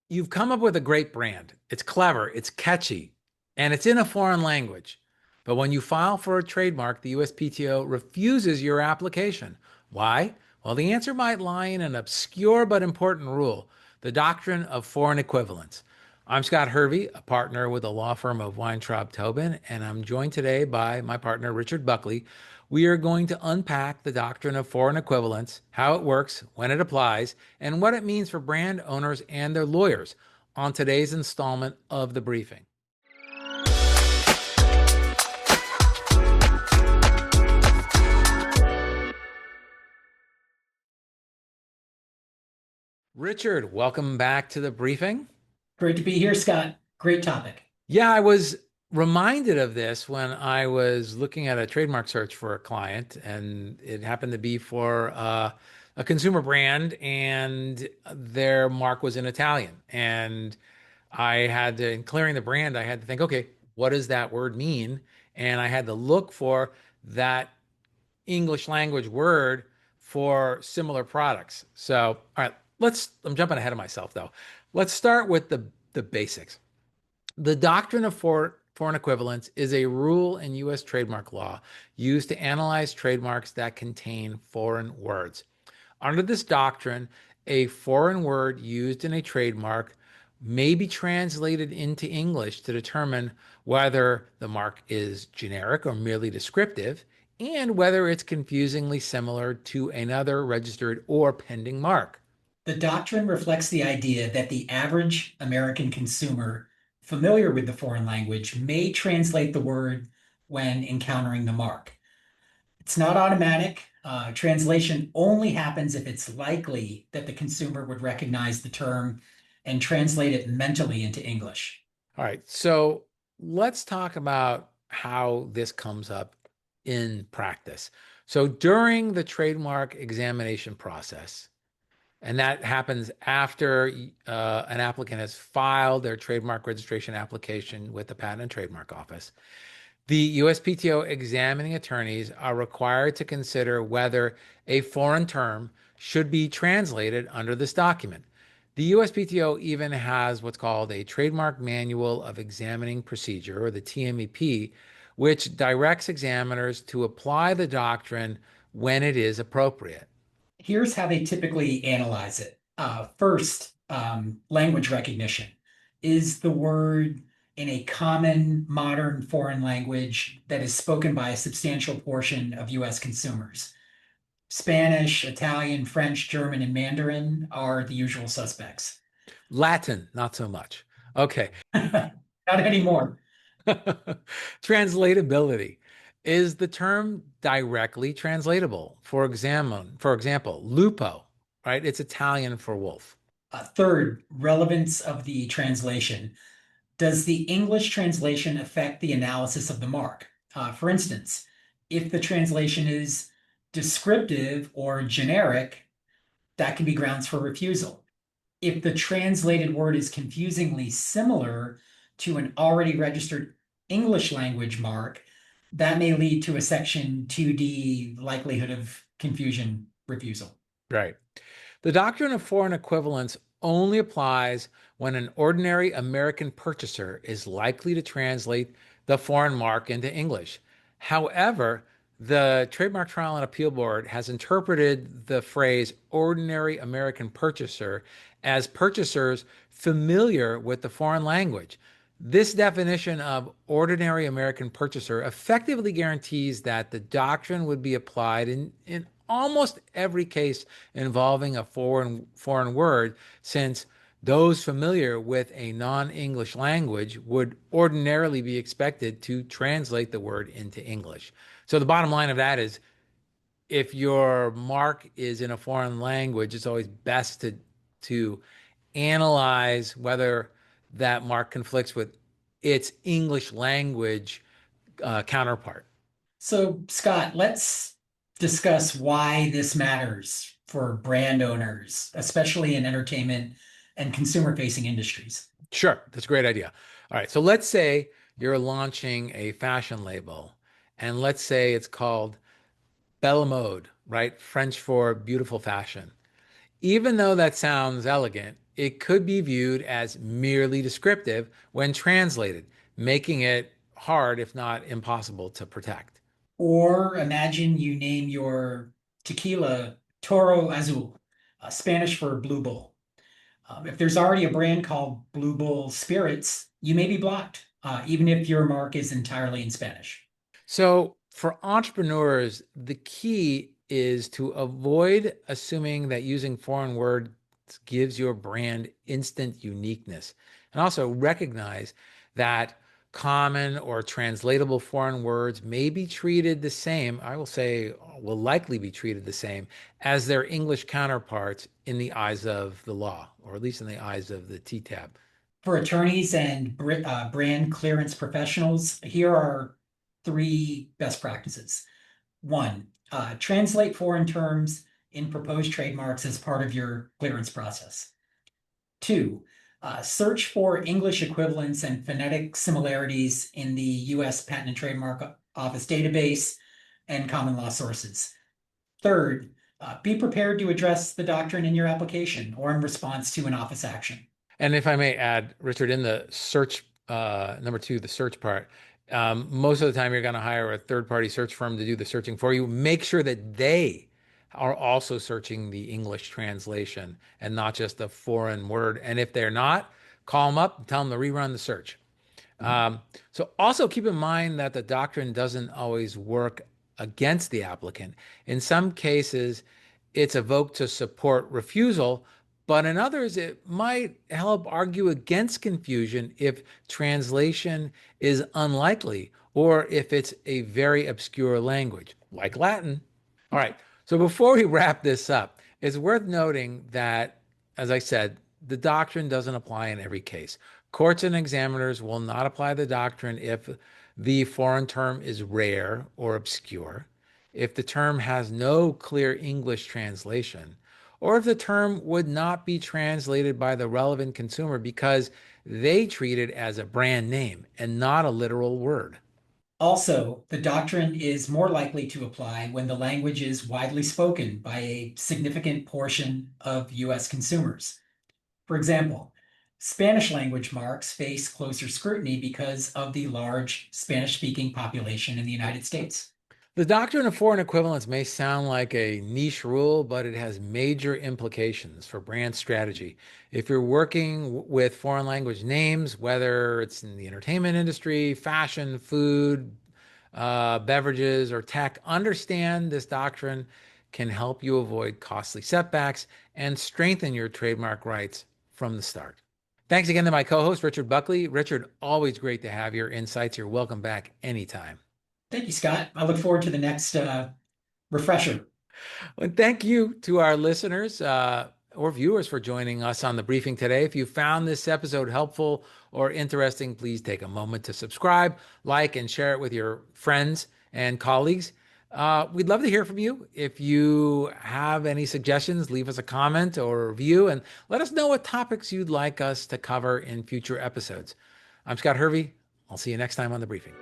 You've come up with a great brand. It's clever, it's catchy, and it's in a foreign language. But when you file for a trademark, the USPTO refuses your application. Why? Well, the answer might lie in an obscure but important rule, the doctrine of foreign equivalence. I'm Scott Hervey, a partner with the law firm of Weintraub Tobin, and I'm joined today by my partner, Richard Buckley. We are going to unpack the doctrine of foreign equivalence, how it works, when it applies, and what it means for brand owners and their lawyers on today's installment of the briefing. Richard, welcome back to the briefing. Great to be here, Scott. Great topic. Yeah, I was reminded of this when I was looking at a trademark search for a client, and it happened to be for a consumer brand, and their mark was in Italian. And I had to, in clearing the brand, I had to think, okay, what does that word mean? And I had to look for that English language word for similar products. So, all right, I'm jumping ahead of myself though. Let's start with the basics. The doctrine of foreign equivalence is a rule in U.S. trademark law used to analyze trademarks that contain foreign words. Under this doctrine, a foreign word used in a trademark may be translated into English to determine whether the mark is generic or merely descriptive, and whether it's confusingly similar to another registered or pending mark. The doctrine reflects the idea that the average American consumer familiar with the foreign language may translate the word when encountering the mark. It's not automatic. Translation only happens if it's likely that the consumer would recognize the term and translate it mentally into English. All right, so let's talk about how this comes up in practice. So during the trademark examination process, and that happens after an applicant has filed their trademark registration application with the Patent and Trademark Office, the USPTO examining attorneys are required to consider whether a foreign term should be translated under this document. The USPTO even has what's called a Trademark Manual of Examining Procedure, or the TMEP, which directs examiners to apply the doctrine when it is appropriate. Here's how they typically analyze it. First, language recognition. Is the word in a common modern foreign language that is spoken by a substantial portion of US consumers? Spanish, Italian, French, German, and Mandarin are the usual suspects. Latin, not so much. Okay. Not anymore. Translatability. Is the term directly translatable? For example, lupo, right? It's Italian for wolf. Third, relevance of the translation. Does the English translation affect the analysis of the mark? For instance, if the translation is descriptive or generic, that can be grounds for refusal. If the translated word is confusingly similar to an already registered English language mark, that may lead to a Section 2D likelihood of confusion refusal. Right. The doctrine of foreign equivalence only applies when an ordinary American purchaser is likely to translate the foreign mark into English. However, the Trademark Trial and Appeal Board has interpreted the phrase ordinary American purchaser as purchasers familiar with the foreign language. This definition of ordinary American purchaser effectively guarantees that the doctrine would be applied in almost every case involving a foreign word, since those familiar with a non-English language would ordinarily be expected to translate the word into English. So the bottom line of that is, if your mark is in a foreign language, it's always best to analyze whether that mark conflicts with its English language counterpart. So, Scott, let's discuss why this matters for brand owners, especially in entertainment and consumer facing industries. Sure, that's a great idea. All right, so let's say you're launching a fashion label, and let's say it's called Belle Mode, right? French for beautiful fashion. Even though that sounds elegant, it could be viewed as merely descriptive when translated, making it hard, if not impossible, to protect. Or imagine you name your tequila Toro Azul, Spanish for Blue Bull. If there's already a brand called Blue Bull Spirits, you may be blocked, even if your mark is entirely in Spanish. So, for entrepreneurs, the key is to avoid assuming that using foreign words gives your brand instant uniqueness. And also recognize that common or translatable foreign words may be treated the same, I will say, will likely be treated the same as their English counterparts in the eyes of the law, or at least in the eyes of the TTAB. For attorneys and brand clearance professionals, here are three best practices. One, translate foreign terms in proposed trademarks as part of your clearance process. Two, search for English equivalents and phonetic similarities in the US Patent and Trademark Office database and common law sources. Third, be prepared to address the doctrine in your application or in response to an office action. And if I may add, Richard, in the search, number two, the search part, most of the time you're going to hire a third-party search firm to do the searching for you. Make sure that they are also searching the English translation and not just a foreign word. And if they're not, call them up and tell them to rerun the search. So also keep in mind that the doctrine doesn't always work against the applicant. In some cases, it's evoked to support refusal, but in others, it might help argue against confusion if translation is unlikely or if it's a very obscure language, like Latin. All right. So before we wrap this up, it's worth noting that, as I said, the doctrine doesn't apply in every case. Courts and examiners will not apply the doctrine if the foreign term is rare or obscure, if the term has no clear English translation, or if the term would not be translated by the relevant consumer because they treat it as a brand name and not a literal word. Also, the doctrine is more likely to apply when the language is widely spoken by a significant portion of US consumers. For example, Spanish language marks face closer scrutiny because of the large Spanish speaking population in the United States. The doctrine of foreign equivalence may sound like a niche rule, but it has major implications for brand strategy. If you're working with foreign language names, whether it's in the entertainment industry, fashion, food, beverages, or tech, understand this doctrine can help you avoid costly setbacks and strengthen your trademark rights from the start. Thanks again to my co host, Richard Buckley. Richard, always great to have your insights. You're welcome back anytime. Thank you, Scott. I look forward to the next refresher. Well, thank you to our listeners or viewers for joining us on the briefing today. If you found this episode helpful or interesting, please take a moment to subscribe, like, and share it with your friends and colleagues. We'd love to hear from you. If you have any suggestions, leave us a comment or review and let us know what topics you'd like us to cover in future episodes. I'm Scott Hervey. I'll see you next time on the briefing.